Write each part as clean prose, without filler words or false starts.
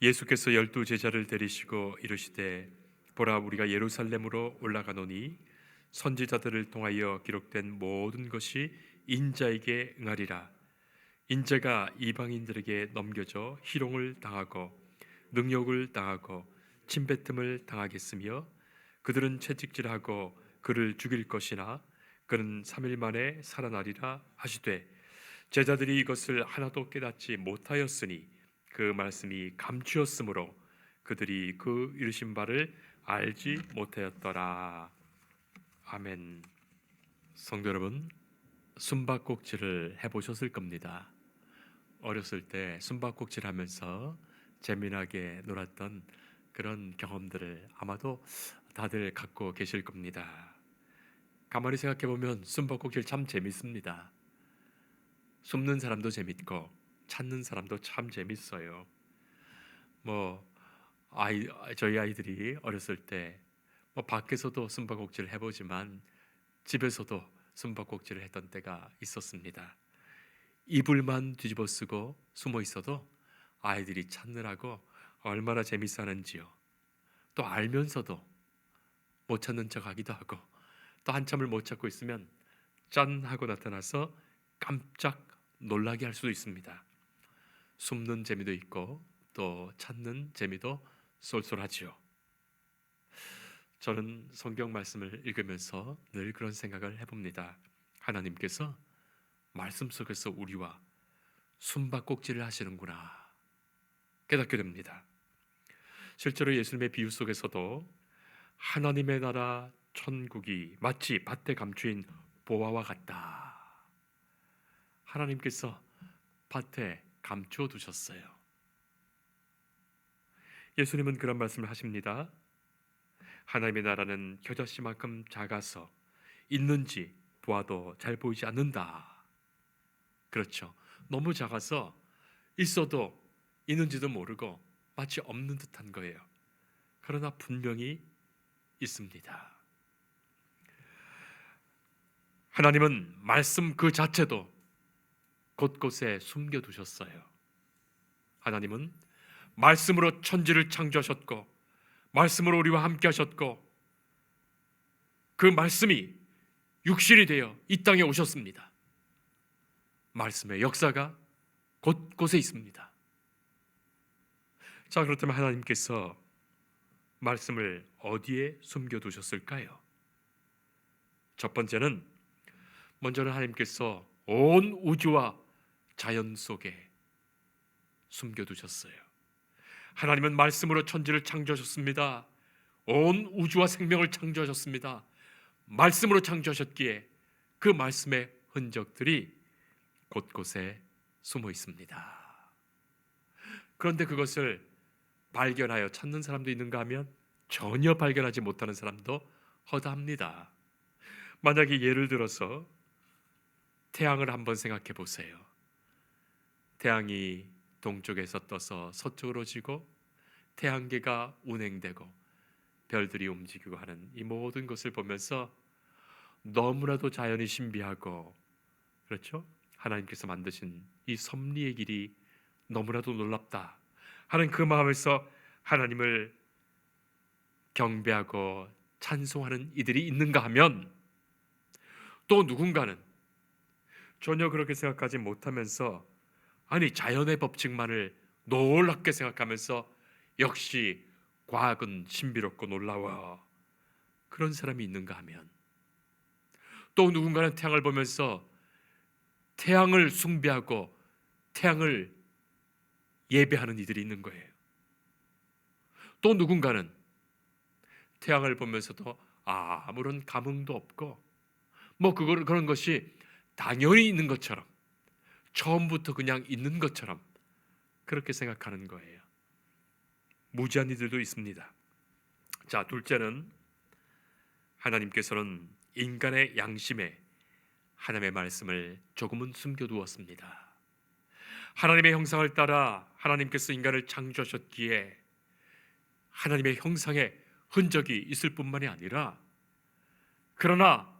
예수께서 12 제자를 데리시고 이르시되 보라 우리가 예루살렘으로 올라가노니 선지자들을 통하여 기록된 모든 것이 인자에게 응하리라. 인자가 이방인들에게 넘겨져 희롱을 당하고 능욕을 당하고 침뱉음을 당하겠으며 그들은 채찍질하고 그를 죽일 것이나 그는 3일 만에 살아나리라 하시되 제자들이 이것을 하나도 깨닫지 못하였으니 그 말씀이 감추었으므로 그들이 그 이르신 바를 알지 못하였더라. 아멘. 성도 여러분, 숨바꼭질을 해보셨을 겁니다. 어렸을 때 숨바꼭질 하면서 재미나게 놀았던 그런 경험들을 아마도 다들 갖고 계실 겁니다. 가만히 생각해 보면 숨바꼭질 참 재밌습니다. 숨는 사람도 재밌고 찾는 사람도 참 재밌어요. 저희 아이들이 어렸을 때 밖에서도 숨바꼭질을 해보지만 집에서도 숨바꼭질을 했던 때가 있었습니다. 이불만 뒤집어 쓰고 숨어 있어도 아이들이 찾느라고 얼마나 재밌어하는지요. 또 알면서도 못 찾는 척 하기도 하고 또 한참을 못 찾고 있으면 짠 하고 나타나서 깜짝 놀라게 할 수도 있습니다. 숨는 재미도 있고 또 찾는 재미도 쏠쏠하지요. 저는 성경 말씀을 읽으면서 늘 그런 생각을 해봅니다. 하나님께서 말씀 속에서 우리와 숨바꼭질을 하시는구나 깨닫게 됩니다. 실제로 예수님의 비유 속에서도 하나님의 나라 천국이 마치 밭에 감추인 보화와 같다. 하나님께서 밭에 감추어 두셨어요. 예수님은 그런 말씀을 하십니다. 하나님의 나라는 겨자씨만큼 작아서 있는지 보아도 잘 보이지 않는다. 그렇죠. 너무 작아서 있어도 있는지도 모르고 마치 없는 듯한 거예요. 그러나 분명히 있습니다. 하나님은 말씀 그 자체도 곳곳에 숨겨두셨어요. 하나님은 말씀으로 천지를 창조하셨고 말씀으로 우리와 함께 하셨고 그 말씀이 육신이 되어 이 땅에 오셨습니다. 말씀의 역사가 곳곳에 있습니다. 자, 그렇다면 하나님께서 말씀을 어디에 숨겨두셨을까요? 첫 번째는 먼저는 하나님께서 온 우주와 자연 속에 숨겨두셨어요. 하나님은 말씀으로 천지를 창조하셨습니다. 온 우주와 생명을 창조하셨습니다. 말씀으로 창조하셨기에 그 말씀의 흔적들이 곳곳에 숨어 있습니다. 그런데 그것을 발견하여 찾는 사람도 있는가 하면 전혀 발견하지 못하는 사람도 허다합니다. 만약에 예를 들어서 태양을 한번 생각해 보세요. 태양이 동쪽에서 떠서 서쪽으로 지고 태양계가 운행되고 별들이 움직이고 하는 이 모든 것을 보면서 너무나도 자연이 신비하고 그렇죠? 하나님께서 만드신 이 섭리의 길이 너무나도 놀랍다 하는 그 마음에서 하나님을 경배하고 찬송하는 이들이 있는가 하면 또 누군가는 전혀 그렇게 생각하지 못하면서 아니 자연의 법칙만을 놀랍게 생각하면서 역시 과학은 신비롭고 놀라워 그런 사람이 있는가 하면 또 누군가는 태양을 보면서 태양을 숭배하고 태양을 예배하는 이들이 있는 거예요. 또 누군가는 태양을 보면서도 아무런 감흥도 없고 그런 것이 당연히 있는 것처럼 처음부터 그냥 있는 것처럼 그렇게 생각하는 거예요. 무지한 이들도 있습니다. 자, 둘째는 하나님께서는 인간의 양심에 하나님의 말씀을 조금은 숨겨두었습니다. 하나님의 형상을 따라 하나님께서 인간을 창조하셨기에 하나님의 형상에 흔적이 있을 뿐만이 아니라 그러나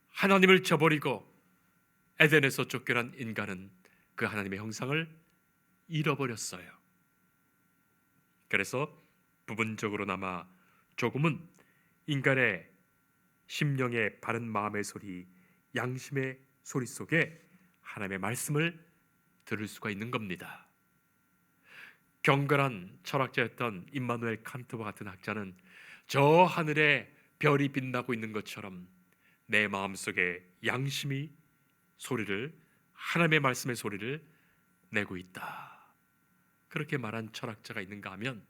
하나님을 저버리고 에덴에서 쫓겨난 인간은 그 하나님의 형상을 잃어버렸어요. 그래서 부분적으로나마 조금은 인간의 심령의 바른 마음의 소리, 양심의 소리 속에 하나님의 말씀을 들을 수가 있는 겁니다. 경건한 철학자였던 임마누엘 칸트와 같은 학자는 저 하늘에 별이 빛나고 있는 것처럼 내 마음속에 양심이 소리를, 하나님의 말씀의 소리를 내고 있다, 그렇게 말한 철학자가 있는가 하면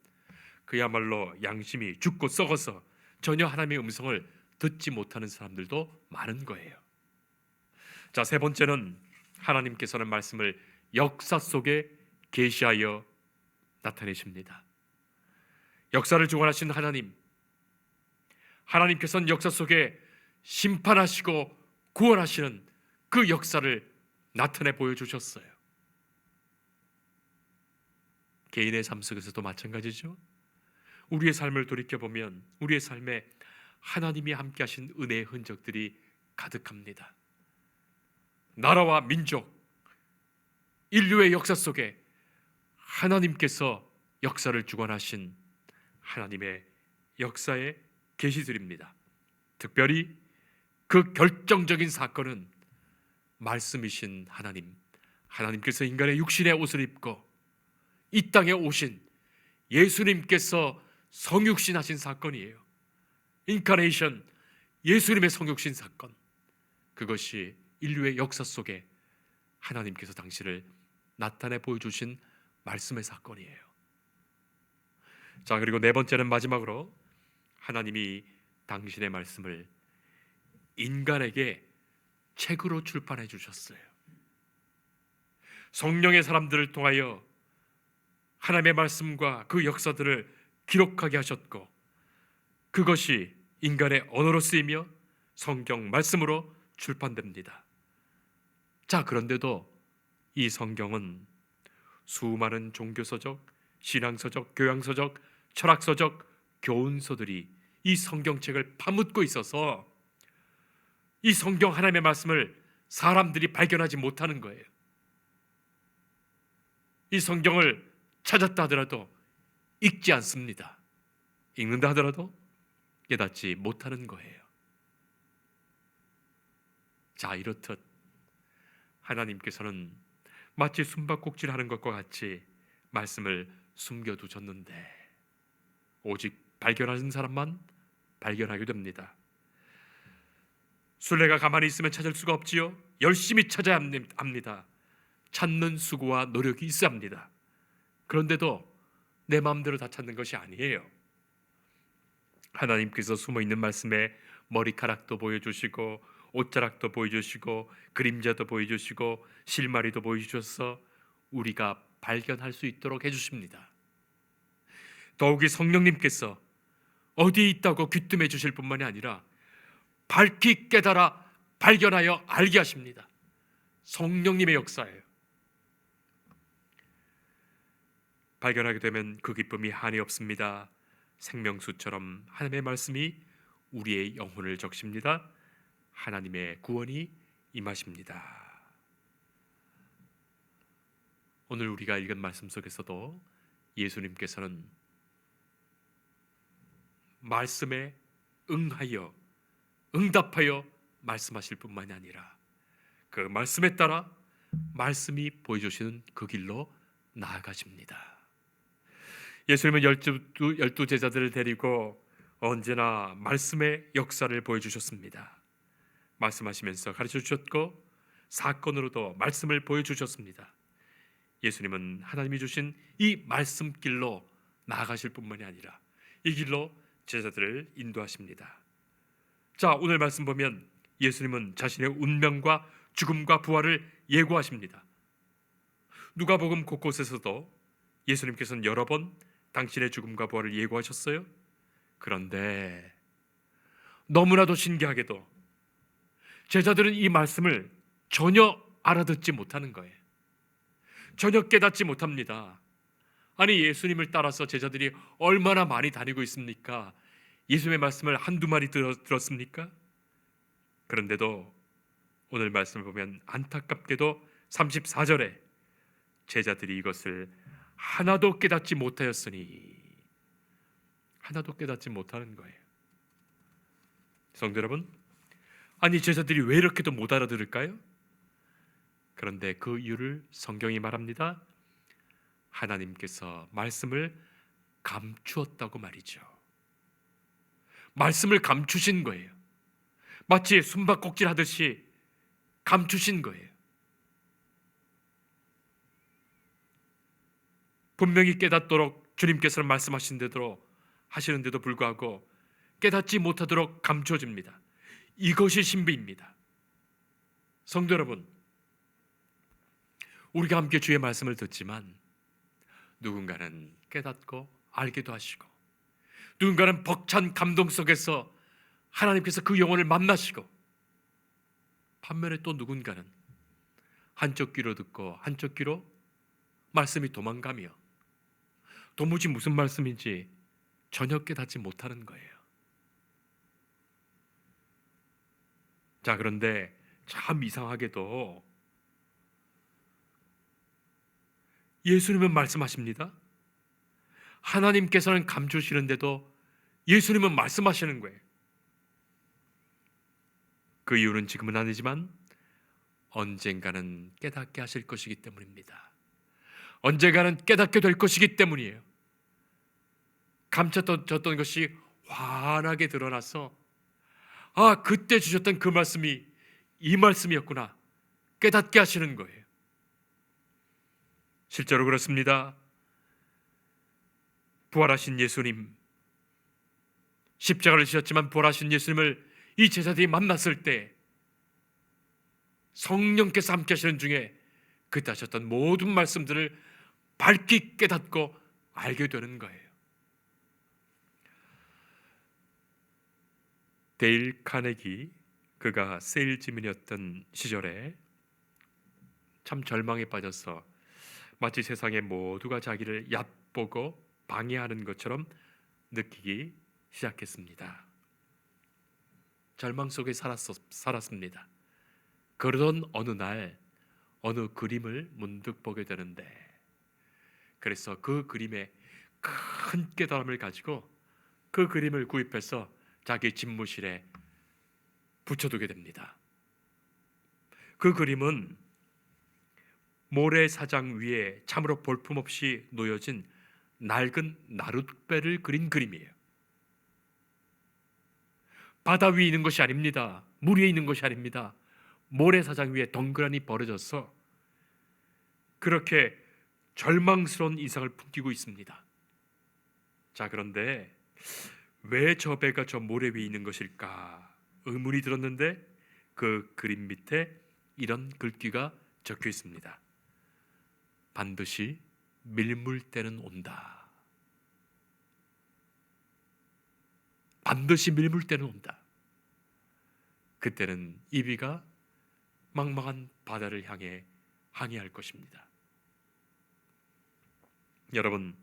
그야말로 양심이 죽고 썩어서 전혀 하나님의 음성을 듣지 못하는 사람들도 많은 거예요. 자, 세 번째는 하나님께서는 말씀을 역사 속에 계시하여 나타내십니다. 역사를 주관하신 하나님께서는 역사 속에 심판하시고 구원하시는 그 역사를 나타내 보여주셨어요. 개인의 삶 속에서도 마찬가지죠. 우리의 삶을 돌이켜보면 우리의 삶에 하나님이 함께 하신 은혜의 흔적들이 가득합니다. 나라와 민족, 인류의 역사 속에 하나님께서 역사를 주관하신 하나님의 역사의 계시들입니다. 특별히 그 결정적인 사건은 말씀이신 하나님께서 인간의 육신의 옷을 입고 이 땅에 오신 예수님께서 성육신 하신 사건이에요. 인카네이션, 예수님의 성육신 사건. 그것이 인류의 역사 속에 하나님께서 당시를 나타내 보여주신 말씀의 사건이에요. 자, 그리고 네 번째는 마지막으로 하나님이 당신의 말씀을 인간에게 책으로 출판해 주셨어요. 성령의 사람들을 통하여 하나님의 말씀과 그 역사들을 기록하게 하셨고, 그것이 인간의 언어로 쓰이며 성경 말씀으로 출판됩니다. 자, 그런데도 이 성경은 수많은 종교서적, 신앙서적, 교양서적, 철학서적, 교훈서들이 이 성경책을 파묻고 있어서 이 성경 하나님의 말씀을 사람들이 발견하지 못하는 거예요. 이 성경을 찾았다 하더라도 읽지 않습니다. 읽는다 하더라도 깨닫지 못하는 거예요. 자, 이렇듯 하나님께서는 마치 숨바꼭질하는 것과 같이 말씀을 숨겨두셨는데 오직 발견하는 사람만 발견하게 됩니다. 술래가 가만히 있으면 찾을 수가 없지요. 열심히 찾아야 합니다. 찾는 수고와 노력이 있어야 합니다. 그런데도 내 마음대로 다 찾는 것이 아니에요. 하나님께서 숨어있는 말씀에 머리카락도 보여주시고 옷자락도 보여주시고 그림자도 보여주시고 실마리도 보여주셔서 우리가 발견할 수 있도록 해주십니다. 더욱이 성령님께서 어디에 있다고 귀뜸해 주실 뿐만이 아니라 밝히 깨달아 발견하여 알게 하십니다. 성령님의 역사예요. 발견하게 되면 그 기쁨이 한이 없습니다. 생명수처럼 하나님의 말씀이 우리의 영혼을 적십니다. 하나님의 구원이 임하십니다. 오늘 우리가 읽은 말씀 속에서도 예수님께서는 말씀에 응하여 응답하여 말씀하실 뿐만이 아니라 그 말씀에 따라 말씀이 보여주시는 그 길로 나아가십니다. 예수님은 열두 제자들을 데리고 언제나 말씀의 역사를 보여주셨습니다. 말씀하시면서 가르쳐 주셨고 사건으로도 말씀을 보여주셨습니다. 예수님은 하나님이 주신 이 말씀길로 나아가실 뿐만이 아니라 이 길로 제자들을 인도하십니다. 자, 오늘 말씀 보면 예수님은 자신의 운명과 죽음과 부활을 예고하십니다. 누가복음 곳곳에서도 예수님께서는 여러 번 당신의 죽음과 부활을 예고하셨어요. 그런데 너무나도 신기하게도 제자들은 이 말씀을 전혀 알아듣지 못하는 거예요. 전혀 깨닫지 못합니다. 아니, 예수님을 따라서 제자들이 얼마나 많이 다니고 있습니까? 예수님의 말씀을 한두 마디 들었습니까? 그런데도 오늘 말씀을 보면 안타깝게도 34절에 제자들이 이것을 하나도 깨닫지 못하였으니 하나도 깨닫지 못하는 거예요. 성도 여러분, 아니 제자들이 왜 이렇게도 못 알아들을까요? 그런데 그 이유를 성경이 말합니다. 하나님께서 말씀을 감추었다고 말이죠. 말씀을 감추신 거예요. 마치 숨바꼭질 하듯이 감추신 거예요. 분명히 깨닫도록 주님께서는 하시는데도 불구하고 깨닫지 못하도록 감춰집니다. 이것이 신비입니다. 성도 여러분, 우리가 함께 주의 말씀을 듣지만 누군가는 깨닫고 알기도 하시고, 누군가는 벅찬 감동 속에서 하나님께서 그 영혼을 만나시고, 반면에 또 누군가는 한쪽 귀로 듣고 한쪽 귀로 말씀이 도망가며 도무지 무슨 말씀인지 전혀 깨닫지 못하는 거예요. 자, 그런데 참 이상하게도 예수님은 말씀하십니다. 하나님께서는 감추시는데도 예수님은 말씀하시는 거예요. 그 이유는 지금은 아니지만 언젠가는 깨닫게 하실 것이기 때문입니다. 언젠가는 깨닫게 될 것이기 때문이에요. 감춰졌던 것이 환하게 드러나서 그때 주셨던 그 말씀이 이 말씀이었구나 깨닫게 하시는 거예요. 실제로 그렇습니다. 부활하신 예수님, 십자가를 지셨지만 부활하신 예수님을 이 제자들이 만났을 때 성령께서 함께 하시는 중에 그때 하셨던 모든 말씀들을 밝히 깨닫고 알게 되는 거예요. 데일 카네기, 그가 세일즈맨이었던 시절에 참 절망에 빠져서 마치 세상의 모두가 자기를 얕보고 방해하는 것처럼 느끼기 시작했습니다. 절망 속에 살았습니다. 그러던 어느 날 어느 그림을 문득 보게 되는데, 그래서 그 그림에 큰 깨달음을 가지고 그 그림을 구입해서 자기 집무실에 붙여두게 됩니다. 그 그림은 모래사장 위에 참으로 볼품없이 놓여진 낡은 나룻배를 그린 그림이에요. 바다 위에 있는 것이 아닙니다. 물 위에 있는 것이 아닙니다. 모래사장 위에 덩그러니 버려져서 그렇게 절망스러운 인상을 풍기고 있습니다. 자, 그런데 왜 저 배가 저 모래 위에 있는 것일까 의문이 들었는데 그 그림 밑에 이런 글귀가 적혀 있습니다. 반드시 밀물 때는 온다. 반드시 밀물 때는 온다. 그때는 이 비가 망망한 바다를 향해 항해할 것입니다. 여러분,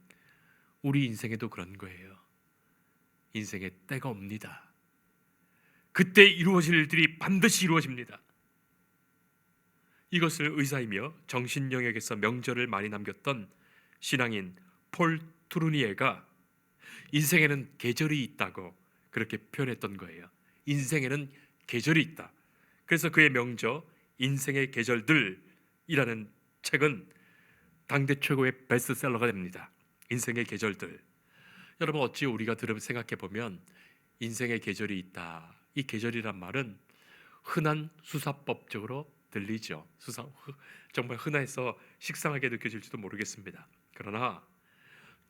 우리 인생에도 그런 거예요. 인생에 때가 옵니다. 그때 이루어질 일들이 반드시 이루어집니다. 이것을 의사이며 정신영역에서 명절을 많이 남겼던 신앙인 폴 투르니에가 인생에는 계절이 있다고 그렇게 표현했던 거예요. 인생에는 계절이 있다. 그래서 그의 명저 인생의 계절들이라는 책은 당대 최고의 베스트셀러가 됩니다. 인생의 계절들. 여러분, 어찌 우리가 생각해 보면 인생의 계절이 있다, 이 계절이란 말은 흔한 수사법적으로 들리죠. 정말 흔해서 식상하게 느껴질지도 모르겠습니다. 그러나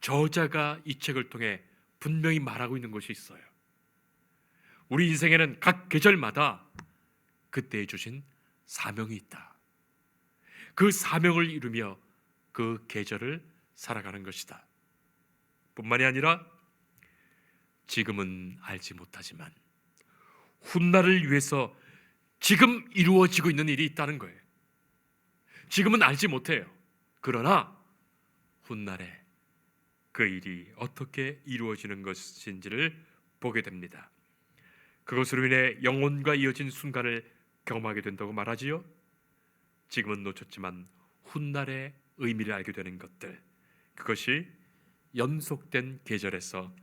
저자가 이 책을 통해 분명히 말하고 있는 것이 있어요. 우리 인생에는 각 계절마다 그때에 주신 사명이 있다. 그 사명을 이루며 그 계절을 살아가는 것이다. 뿐만이 아니라 지금은 알지 못하지만 훗날을 위해서 지금 이루어지고 있는 일이 있다는 거예요. 지금은 알지 못해요. 그러나 훗날에 그 일이 어떻게 이루어지는 것인지를 보게 됩니다. 그것으로 인해 영혼과 이어진 순간을 경험하게 된다고 말하지요. 지금은 놓쳤지만 훗날의 의미를 알게 되는 것들, 그것이 연속된 계절에서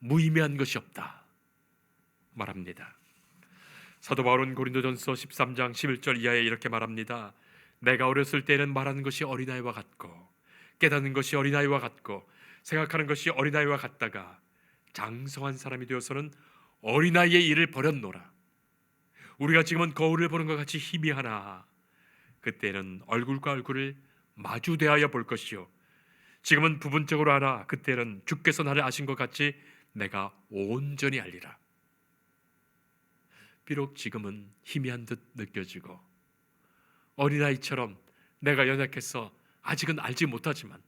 무의미한 것이 없다 말합니다. 사도 바울은 고린도전서 13장 11절 이하에 이렇게 말합니다. 내가 어렸을 때는 말하는 것이 어린아이와 같고 깨닫는 것이 어린아이와 같고 생각하는 것이 어린아이와 같다가 장성한 사람이 되어서는 어린아이의 일을 버렸노라. 우리가 지금은 거울을 보는 것 같이 희미하나 그때는 얼굴과 얼굴을 마주 대하여 볼 것이요 지금은 부분적으로 알아 그때는 주께서 나를 아신 것 같이 내가 온전히 알리라. 비록 지금은 희미한 듯 느껴지고 어린아이처럼 내가 연약해서 아직은 알지 못하지만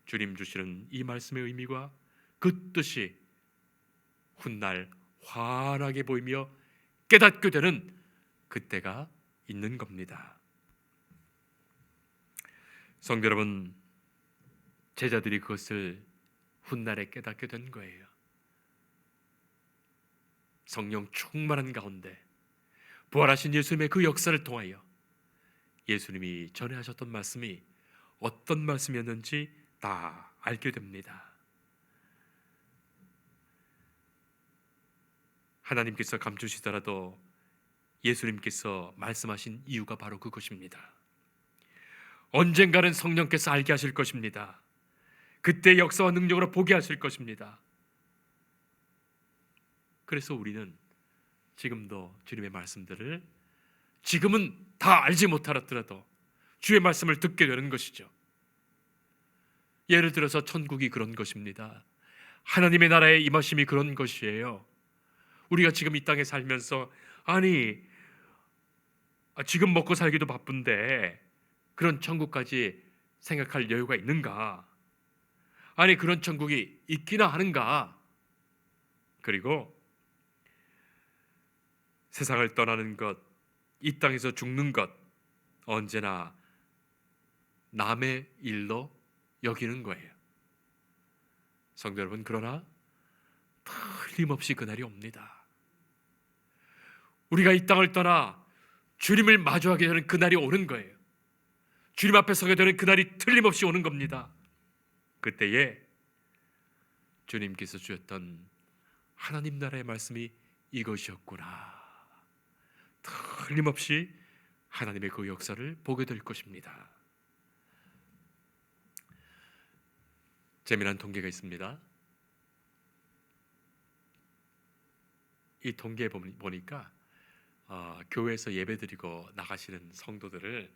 주님 주시는 이 말씀의 의미가 그 뜻이 훗날 환하게 보이며 깨닫게 되는 그때가 있는 겁니다. 성도 여러분, 제자들이 그것을 훗날에 깨닫게 된 거예요. 성령 충만한 가운데 부활하신 예수님의 그 역사를 통하여 예수님이 전에 하셨던 말씀이 어떤 말씀이었는지 다 알게 됩니다. 하나님께서 감추시더라도 예수님께서 말씀하신 이유가 바로 그것입니다. 언젠가는 성령께서 알게 하실 것입니다. 그때 역사와 능력으로 보게 하실 것입니다. 그래서 우리는 지금도 주님의 말씀들을 지금은 다 알지 못하더라도 주의 말씀을 듣게 되는 것이죠. 예를 들어서 천국이 그런 것입니다. 하나님의 나라의 임하심이 그런 것이에요. 우리가 지금 이 땅에 살면서 아니 지금 먹고 살기도 바쁜데 그런 천국까지 생각할 여유가 있는가? 아니 그런 천국이 있기나 하는가? 그리고 세상을 떠나는 것, 이 땅에서 죽는 것 언제나 남의 일로 여기는 거예요. 성도 여러분, 그러나 틀림없이 그날이 옵니다. 우리가 이 땅을 떠나 주님을 마주하게 되는 그날이 오는 거예요. 주님 앞에 서게 되는 그날이 틀림없이 오는 겁니다. 그때에 주님께서 주셨던 하나님 나라의 말씀이 이것이었구나. 틀림없이 하나님의 그 역사를 보게 될 것입니다. 재미난 통계가 있습니다. 이 통계에 보니까 교회에서 예배드리고 나가시는 성도들을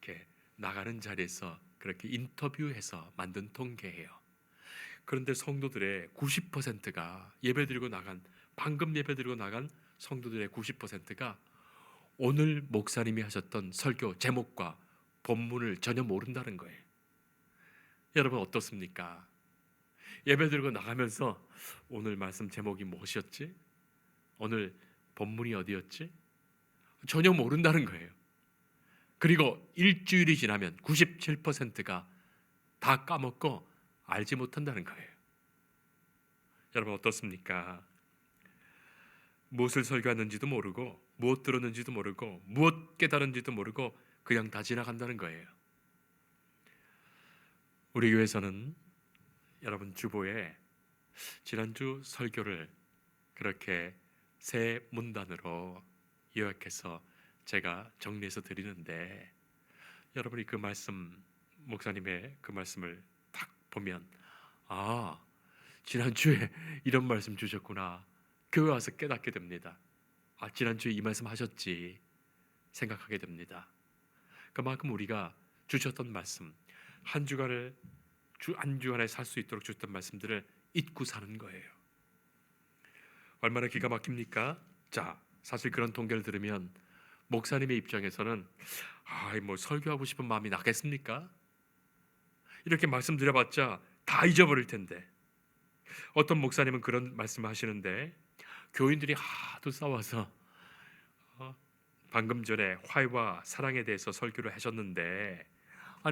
이렇게 나가는 자리에서 그렇게 인터뷰해서 만든 통계예요. 그런데 성도들의 90%가 방금 예배드리고 나간 성도들의 90%가 오늘 목사님이 하셨던 설교 제목과 본문을 전혀 모른다는 거예요. 여러분 어떻습니까? 예배드리고 나가면서 오늘 말씀 제목이 무엇이었지? 오늘 본문이 어디였지? 전혀 모른다는 거예요. 그리고 일주일이 지나면 97%가 다 까먹고 알지 못한다는 거예요. 여러분 어떻습니까? 무엇을 설교하는지도 모르고 무엇 들었는지도 모르고 무엇 깨달은지도 모르고 그냥 다 지나간다는 거예요. 우리 교회에서는 여러분 주보에 지난주 설교를 그렇게 새 문단으로 요약해서 제가 정리해서 드리는데 여러분이 그 말씀 목사님의 그 말씀을 딱 보면 지난주에 이런 말씀 주셨구나. 교회 와서 깨닫게 됩니다. 지난주에 이 말씀 하셨지 생각하게 됩니다. 그만큼 우리가 주셨던 말씀 한 주간에 살 수 있도록 주셨던 말씀들을 잊고 사는 거예요. 얼마나 기가 막힙니까? 자, 사실 그런 통계를 들으면 목사님의 입장에서는 뭐 설교하고 싶은 마음이 나겠습니까? 이렇게 말씀드려봤자 다 잊어버릴 텐데. 어떤 목사님은 그런 말씀을 하시는데 교인들이 하도 싸워서 방금 전에 화해와 사랑에 대해서 설교를 하셨는데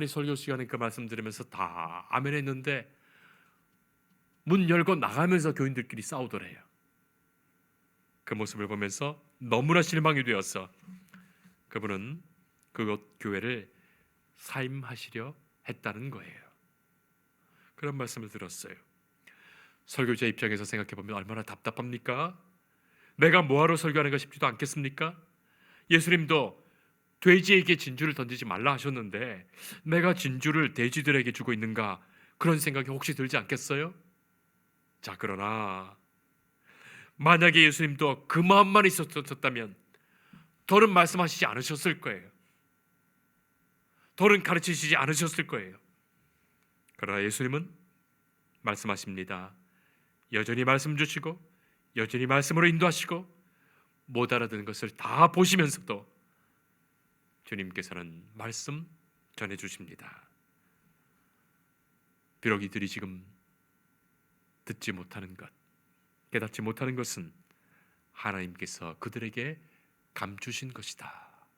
설교 시간에 그 말씀 들으면서 다 아멘 했는데 문 열고 나가면서 교인들끼리 싸우더래요. 그 모습을 보면서 너무나 실망이 되어서 그분은 그곳 교회를 사임하시려 했다는 거예요. 그런 말씀을 들었어요. 설교자 입장에서 생각해 보면 얼마나 답답합니까? 내가 뭐하러 설교하는가 싶지도 않겠습니까? 예수님도 돼지에게 진주를 던지지 말라 하셨는데 내가 진주를 돼지들에게 주고 있는가, 그런 생각이 혹시 들지 않겠어요? 자, 그러나 만약에 예수님도 그 마음만 있었다면 더는 말씀하시지 않으셨을 거예요. 더는 가르치시지 않으셨을 거예요. 그러나 예수님은 말씀하십니다. 여전히 말씀 주시고 여전히 말씀으로 인도하시고 못 알아듣는 것을 다 보시면서도 주님께서는 말씀 전해주십니다. 비록 이들이 지금 듣지 못하는 것, 깨닫지 못하는 것은 하나님께서 그들에게 감추신 것이다.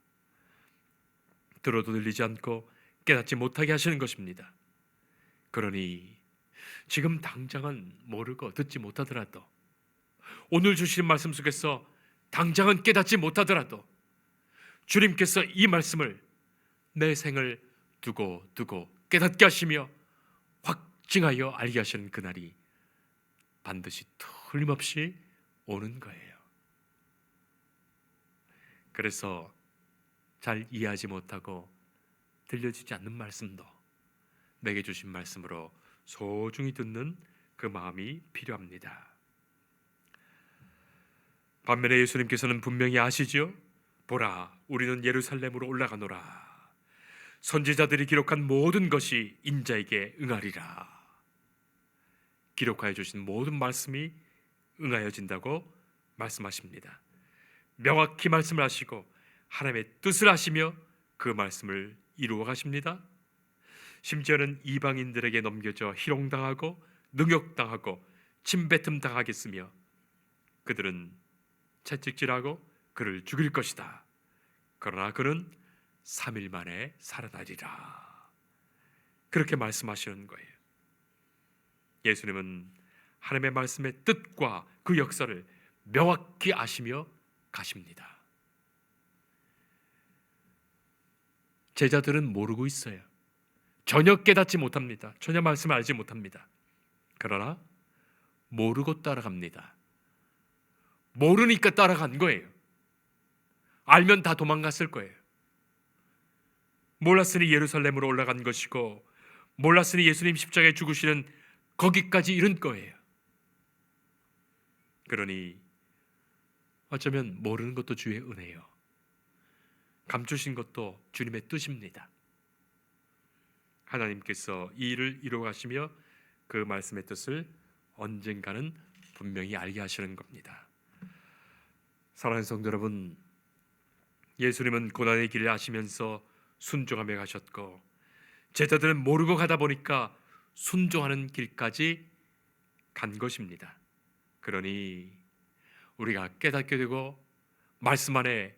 들어도 들리지 않고 깨닫지 못하게 하시는 것입니다. 그러니 지금 당장은 모르고 듣지 못하더라도, 오늘 주시는 말씀 속에서 당장은 깨닫지 못하더라도 주님께서 이 말씀을 내 생을 두고 깨닫게 하시며 확증하여 알게 하시는 그날이 반드시 틀림없이 오는 거예요. 그래서 잘 이해하지 못하고 들려지지 않는 말씀도 내게 주신 말씀으로 소중히 듣는 그 마음이 필요합니다. 반면에 예수님께서는 분명히 아시죠? 보라, 우리는 예루살렘으로 올라가노라. 선지자들이 기록한 모든 것이 인자에게 응하리라. 기록하여 주신 모든 말씀이 응하여진다고 말씀하십니다. 명확히 말씀을 하시고 하나님의 뜻을 하시며 그 말씀을 이루어 가십니다. 심지어는 이방인들에게 넘겨져 희롱당하고 능욕당하고 침뱉음 당하겠으며 그들은 채찍질하고 그를 죽일 것이다. 그러나 그는 3일 만에 살아나리라. 그렇게 말씀하시는 거예요. 예수님은 하나님의 말씀의 뜻과 그 역사를 명확히 아시며 가십니다. 제자들은 모르고 있어요. 전혀 깨닫지 못합니다. 전혀 말씀을 알지 못합니다. 그러나 모르고 따라갑니다. 모르니까 따라간 거예요. 알면 다 도망갔을 거예요. 몰랐으니 예루살렘으로 올라간 것이고 몰랐으니 예수님 십자가에 죽으시는 거기까지 이른 거예요. 그러니 어쩌면 모르는 것도 주의 은혜요, 감추신 것도 주님의 뜻입니다. 하나님께서 이 일을 이루어 가시며 그 말씀의 뜻을 언젠가는 분명히 알게 하시는 겁니다. 사랑하는 성도 여러분, 예수님은 고난의 길을 아시면서 순종하며 가셨고 제자들은 모르고 가다 보니까 순종하는 길까지 간 것입니다. 그러니 우리가 깨닫게 되고 말씀 안에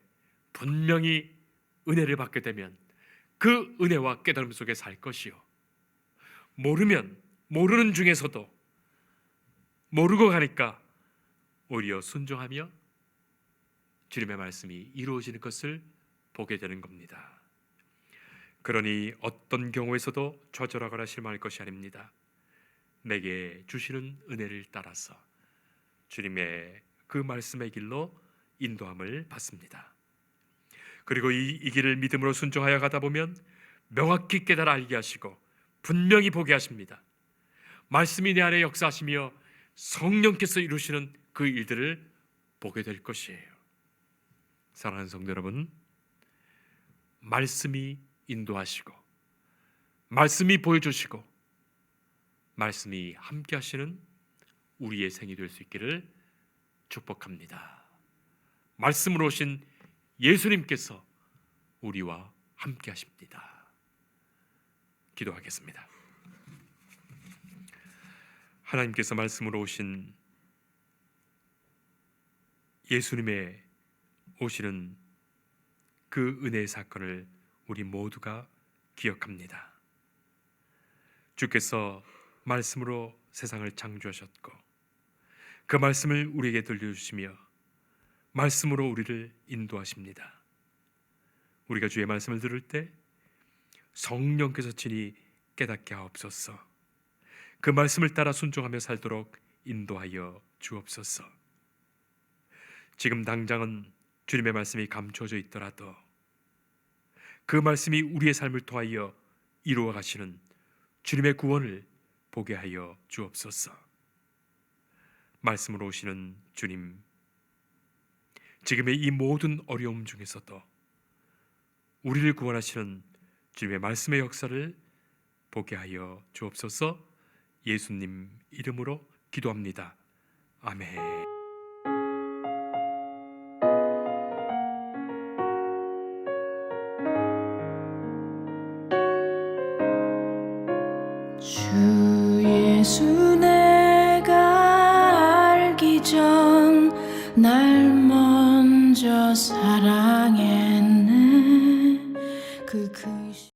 분명히 은혜를 받게 되면 그 은혜와 깨달음 속에 살 것이요, 모르면 모르는 중에서도 모르고 가니까 오히려 순종하며 주님의 말씀이 이루어지는 것을 보게 되는 겁니다. 그러니 어떤 경우에서도 좌절하거나 실망할 것이 아닙니다. 내게 주시는 은혜를 따라서 주님의 그 말씀의 길로 인도함을 받습니다. 그리고 이 길을 믿음으로 순종하여 가다 보면 명확히 깨달아 알게 하시고 분명히 보게 하십니다. 말씀이 내 안에 역사하시며 성령께서 이루시는 그 일들을 보게 될 것이에요. 사랑하는 성도 여러분, 말씀이 인도하시고 말씀이 보여주시고 말씀이 함께 하시는 우리의 생이 될 수 있기를 축복합니다. 말씀으로 오신 예수님께서 우리와 함께 하십니다. 기도하겠습니다. 하나님께서 말씀으로 오신 예수님의 오시는 그 은혜의 사건을 우리 모두가 기억합니다. 주께서 말씀으로 세상을 창조하셨고 그 말씀을 우리에게 들려주시며 말씀으로 우리를 인도하십니다. 우리가 주의 말씀을 들을 때 성령께서 친히 깨닫게 하옵소서. 그 말씀을 따라 순종하며 살도록 인도하여 주옵소서. 지금 당장은 주님의 말씀이 감춰져 있더라도 그 말씀이 우리의 삶을 통하여 이루어 가시는 주님의 구원을 보게 하여 주옵소서. 말씀으로 오시는 주님, 지금의 이 모든 어려움 중에서도 우리를 구원하시는 주님의 말씀의 역사를 보게 하여 주옵소서. 예수님 이름으로 기도합니다. 아멘. 주 예수 내가 알기 전 날 먼저 사랑해